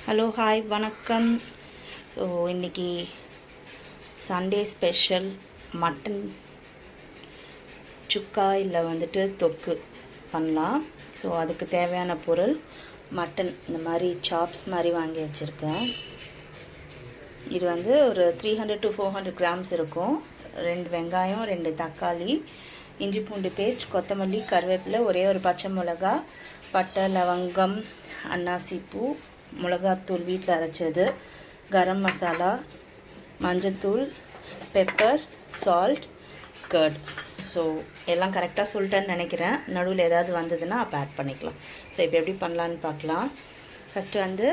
Hello hi வணக்கம். So இன்றைக்கி Sunday special mutton சுக்கா இல்லை வந்துட்டு தொக்கு பண்ணலாம். ஸோ அதுக்கு தேவையான பொருள் மட்டன் இந்த மாதிரி சாப்ஸ் மாதிரி வாங்கி வச்சுருக்கேன். இது வந்து ஒரு 300 to 400 கிராம்ஸ் இருக்கும். 2 வெங்காயம், 2 தக்காளி, இஞ்சி பூண்டு பேஸ்ட், கொத்தமல்லி, கருவேப்பிலை, ஒரே ஒரு பச்சை மிளகா, பட்டை, லவங்கம், அன்னாசிப்பூ, மிளகாத்தூள் வீட்டில் அரைச்சது, கரம் மசாலா, மஞ்சத்தூள், பெப்பர், சால்ட், கர்ட். ஸோ எல்லாம் கரெக்டாக சொல்லிட்டேன்னு நினைக்கிறேன். நடுவில் ஏதாவது வந்ததுன்னா அப்போ ஆட் பண்ணிக்கலாம். ஸோ இப்போ எப்படி பண்ணலான்னு பார்க்கலாம். ஃபஸ்ட்டு வந்து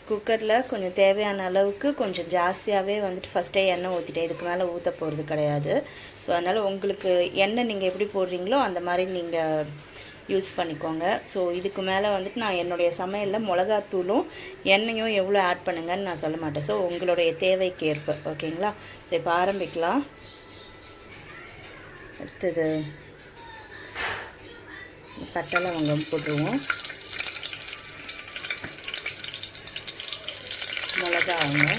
குக்கரில் கொஞ்சம் தேவையான அளவுக்கு கொஞ்சம் ஜாஸ்தியாகவே வந்துட்டு ஃபஸ்ட்டே எண்ணெய் ஊற்றிட்டேன். இதுக்கு மேலே ஊற்ற போகிறது கிடையாது. ஸோ அதனால் உங்களுக்கு எண்ணெய் நீங்கள் எப்படி போடுறீங்களோ அந்த மாதிரி நீங்கள் யூஸ் பண்ணிக்கோங்க. ஸோ இதுக்கு மேலே வந்துட்டு நான் என்னுடைய சமையலில் மிளகாத்தூளும் எண்ணெயும் எவ்வளோ ஆட் பண்ணுங்கன்னு நான் சொல்ல மாட்டேன். ஸோ உங்களுடைய தேவைக்கு ஏற்ப, ஓகேங்களா? ஸோ இப்போ ஆரம்பிக்கலாம். ஃபஸ்ட்டு இது பட்டை லவங்கம் போட்டுருவோம். மிளகா அவங்க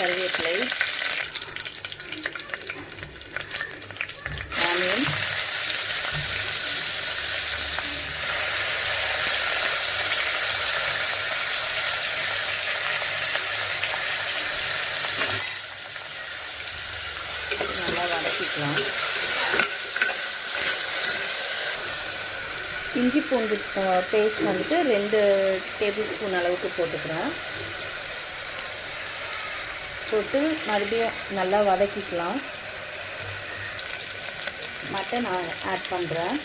கருவேப்பிலை, ஆனியன், நல்லா வதக்கிக்கலாம். இஞ்சி பூண்டு பேஸ்ட் வந்துட்டு 2 டேபிள் ஸ்பூன் அளவுக்கு போட்டுக்கிறேன். போட்டு மறுபடியும் நல்லா வதக்கிக்கலாம். மட்டன் ஆட் பண்ணுறேன்.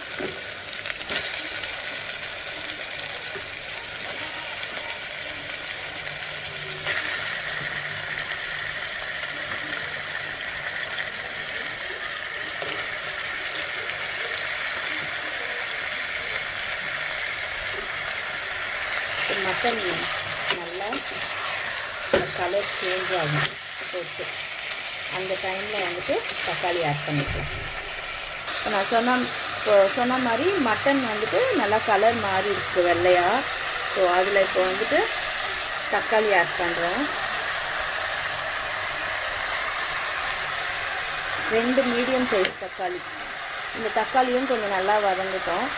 மட்டன் நல்லா கலர் சேஞ்ச் ஆகும் போட்டு அந்த டைமில் வந்துட்டு தக்காளி ஆட் பண்ணிக்கலாம். இப்போ நான் சொன்ன மாதிரி மட்டன் வந்துட்டு நல்லா கலர் மாறி இருக்குது வெள்ளையாக. ஸோ அதில் இப்போ வந்துட்டு தக்காளி ஆட் பண்ணுறேன். 2 மீடியம் சைஸ் தக்காளி. இந்த தக்காளியும் கொஞ்சம் நல்லா வதங்கிட்டோம்.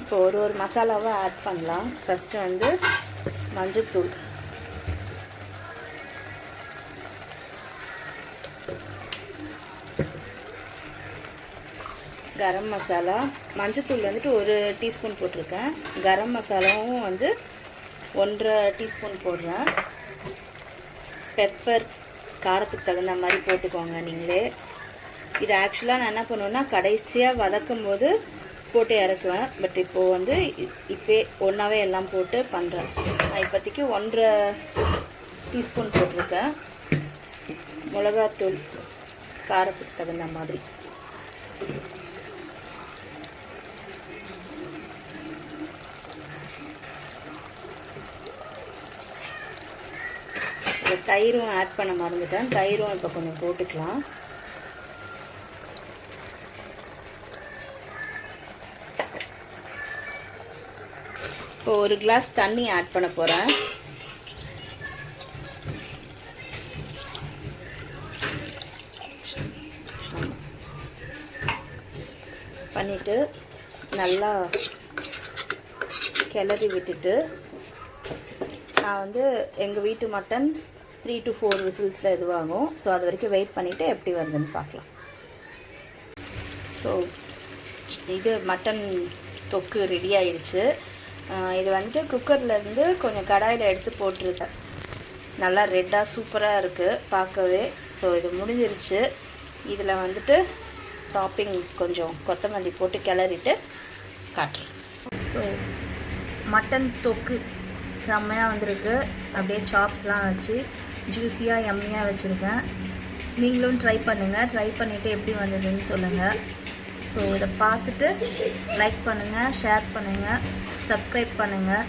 இப்போ ஒரு மசாலாவை ஆட் பண்ணலாம். ஃபஸ்ட்டு வந்து மஞ்சத்தூள், கரம் மசாலா, மஞ்சத்தூள் வந்துட்டு 1 டீஸ்பூன் போட்டிருக்கேன். கரம் மசாலாவும் வந்து 1.5 டீஸ்பூன் போடுறேன். பெப்பர் காரத்துக்கு தகுந்த மாதிரி போட்டுக்கோங்க நீங்களே. இது ஆக்சுவலாக நான் என்ன பண்ணுவேன்னா கடைசியாக வதக்கும் போது போட்டு இறக்குவேன். பட் இப்போது வந்து இப்போ ஒன்றாவே எல்லாம் போட்டு பண்ணுறேன். நான் இப்போதைக்கு 1.5 டீஸ்பூன் போட்டிருக்கேன். மிளகாத்தூள் காரத்துக்கு தகுந்த மாதிரி. தயிரும் ஆட் பண்ண மறந்துட்டேன். தயிரும் இப்போ கொஞ்சம் போட்டுக்கலாம். இப்போ 1 கிளாஸ் தண்ணி ஆட் பண்ண போகிறேன். பண்ணிவிட்டு நல்லா கிளறி விட்டுட்டு நான் வந்து எங்கள் வீட்டு மட்டன் 3 to 4 விசில்ஸில் இதுவாகும். ஸோ அது வரைக்கும் வெயிட் பண்ணிவிட்டு எப்படி வருதுன்னு பார்க்கலாம். ஸோ இது மட்டன் தொக்கு ரெடி ஆயிடுச்சு. இது வந்துட்டு குக்கர்லேருந்து கொஞ்சம் கடாயில் எடுத்து போட்டிருக்கேன். நல்லா ரெட்டாக சூப்பராக இருக்குது பார்க்கவே. ஸோ இது முடிஞ்சிருச்சு. இதில் வந்துட்டு டாப்பிங் கொஞ்சம் கொத்தமல்லி போட்டு கிளறிட்டு காட்டுறேன். ஸோ மட்டன் தொக்கு செம்மையாக வந்திருக்கு. அப்படியே சாப்ஸ்லாம் வச்சு ஜூஸியாக எம்மியாக வச்சுருக்கேன். நீங்களும் ட்ரை பண்ணுங்கள். ட்ரை பண்ணிவிட்டு எப்படி வந்ததுன்னு சொல்லுங்கள். ஸோ இதை பார்த்துட்டு லைக் பண்ணுங்கள், ஷேர் பண்ணுங்கள், சப்ஸ்கிரைப் பண்ணுங்கள்.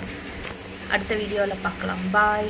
அடுத்த வீடியோவில் பார்க்கலாம். பாய்.